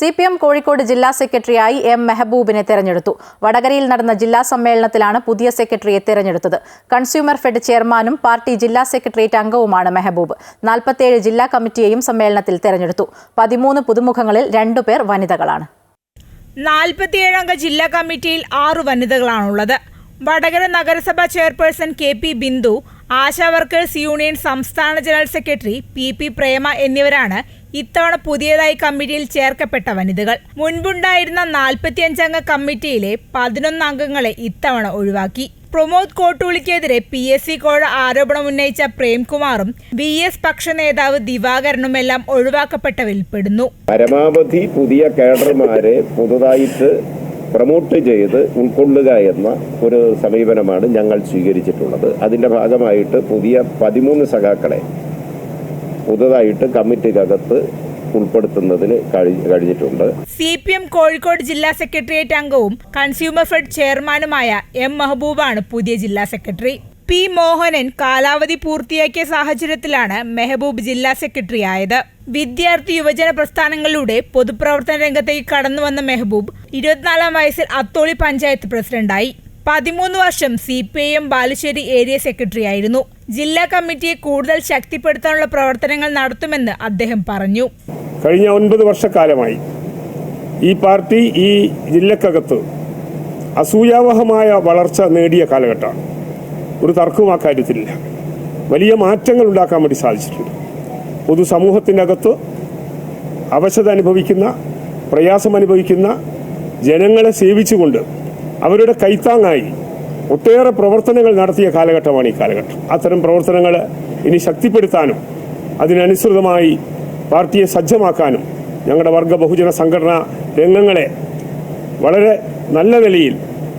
CPM Kozhikode ജില്ലാ സെക്രട്ടറിയായി M മെഹബൂബിനെ തെരഞ്ഞെടുത്തു. വടകരയിൽ നടന്ന ജില്ലാ സമ്മേളനത്തിലാണ് പുതിയ സെക്രട്ടറിയെ തെരഞ്ഞെടുത്തത്. കൺസ്യൂമർ ഫെഡ് ചെയർമാനും പാർട്ടി ജില്ലാ സെക്രട്ടേറിയറ്റ് അംഗവുമാണ് മെഹബൂബ്. 47 ജില്ലാ കമ്മിറ്റിയെയും സമ്മേളനത്തിൽ തെരഞ്ഞെടുത്തു. 13 പുതുമുഖങ്ങളിൽ 2 പേർ വനിതകളാണ്. 47-അംഗ ജില്ലാ കമ്മിറ്റിയിൽ 6 വനിതകളാണുള്ളത്. വടകര നഗരസഭാ chairperson KP Bindu, ASHA workers union സംസ്ഥാന ജനറൽ സെക്രട്ടറി PP പ്രേമ എന്നിവരാണ് ഇത്തവണ പുതിയതായി കമ്മിറ്റിയിൽ ചേർക്കപ്പെട്ട വനിതകൾ. മുൻപുണ്ടായിരുന്ന 45-അംഗ കമ്മിറ്റിയിലെ 11 അംഗങ്ങളെ ഇത്തവണ ഒഴിവാക്കി. പ്രമോദ് കോട്ടൂളിക്കെതിരെ PSC കോഴ ആരോപണം ഉന്നയിച്ച പ്രേംകുമാറും VS പക്ഷ നേതാവ് ദിവാകരനുമെല്ലാം ഒഴിവാക്കപ്പെട്ടവരിൽ പെടുന്നു. പരമാവധി പുതിയ കേഡർമാരെ പുതുതായിട്ട് പ്രൊമോട്ട് ചെയ്ത് ഉൾക്കൊള്ളുക എന്ന ഒരു സമീപനമാണ് ഞങ്ങൾ സ്വീകരിച്ചിട്ടുള്ളത്. അതിൻ്റെ ഭാഗമായിട്ട് പുതിയ 13 സഖാക്കളെ പുതുതായിട്ട് കമ്മിറ്റിക്കകത്ത് ഉൾപ്പെടുത്തുന്നതിന് കഴിഞ്ഞിട്ടുണ്ട്. CPM കോഴിക്കോട് ജില്ലാ സെക്രട്ടേറിയറ്റ് അംഗവും കൺസ്യൂമർ ഫെഡ് ചെയർമാനുമായ M മെഹബൂബാണ് പുതിയ ജില്ലാ സെക്രട്ടറി. P മോഹനൻ കാലാവധി പൂർത്തിയാക്കിയ സാഹചര്യത്തിലാണ് മെഹബൂബ് ജില്ലാ സെക്രട്ടറി ആയത്. വിദ്യാർത്ഥി യുവജന പ്രസ്ഥാനങ്ങളിലൂടെ പൊതുപ്രവർത്തന രംഗത്തേക്ക് കടന്നുവന്ന മെഹബൂബ് 24-ാം വയസ്സിൽ അത്തോളി പഞ്ചായത്ത് പ്രസിഡന്റായി. 13 വർഷം CPIM ബാലുശ്ശേരി ഏരിയ സെക്രട്ടറി ആയിരുന്നു. ജില്ലാ കമ്മിറ്റിയെ കൂടുതൽ ശക്തിപ്പെടുത്താനുള്ള പ്രവർത്തനങ്ങൾ നടത്തുമെന്ന് അദ്ദേഹം പറഞ്ഞു. കഴിഞ്ഞ 9 വർഷക്കാലമായി ഈ പാർട്ടി ഈ ജില്ലക്കകത്ത് അസൂയാവഹമായ വളർച്ച നേടിയ കാലഘട്ടമാണ്. ഒരു തർക്കവും ആ കാര്യത്തിലില്ല. വലിയ മാറ്റങ്ങൾ ഉണ്ടാക്കാൻ വേണ്ടി സാധിച്ചിട്ടുണ്ട്. പൊതുസമൂഹത്തിനകത്ത് അവശത അനുഭവിക്കുന്ന, പ്രയാസം അനുഭവിക്കുന്ന ജനങ്ങളെ സേവിച്ചുകൊണ്ട് അവരുടെ കൈത്താങ്ങായി ഒട്ടേറെ പ്രവർത്തനങ്ങൾ നടത്തിയ കാലഘട്ടമാണ് ഈ കാലഘട്ടം. അത്തരം പ്രവർത്തനങ്ങൾ ഇനി ശക്തിപ്പെടുത്താനും അതിനനുസൃതമായി പാർട്ടിയെ സജ്ജമാക്കാനും ഞങ്ങളുടെ വർഗ ബഹുജന സംഘടനാ രംഗങ്ങളെ വളരെ നല്ല നിലയിൽ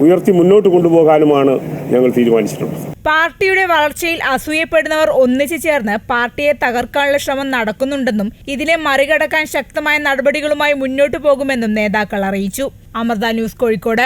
ഉയർത്തി മുന്നോട്ട് കൊണ്ടുപോകാനുമാണ് ഞങ്ങൾ തീരുമാനിച്ചിട്ടുള്ളത്. പാർട്ടിയുടെ വളർച്ചയിൽ അസൂയപ്പെടുന്നവർ ഒന്നിച്ചു ചേർന്ന് പാർട്ടിയെ തകർക്കാനുള്ള ശ്രമം നടക്കുന്നുണ്ടെന്നും ഇതിനെ മറികടക്കാൻ ശക്തമായ നടപടികളുമായി മുന്നോട്ടു പോകുമെന്നും നേതാക്കൾ അറിയിച്ചു. അമൃത ന്യൂസ്, കോഴിക്കോട്.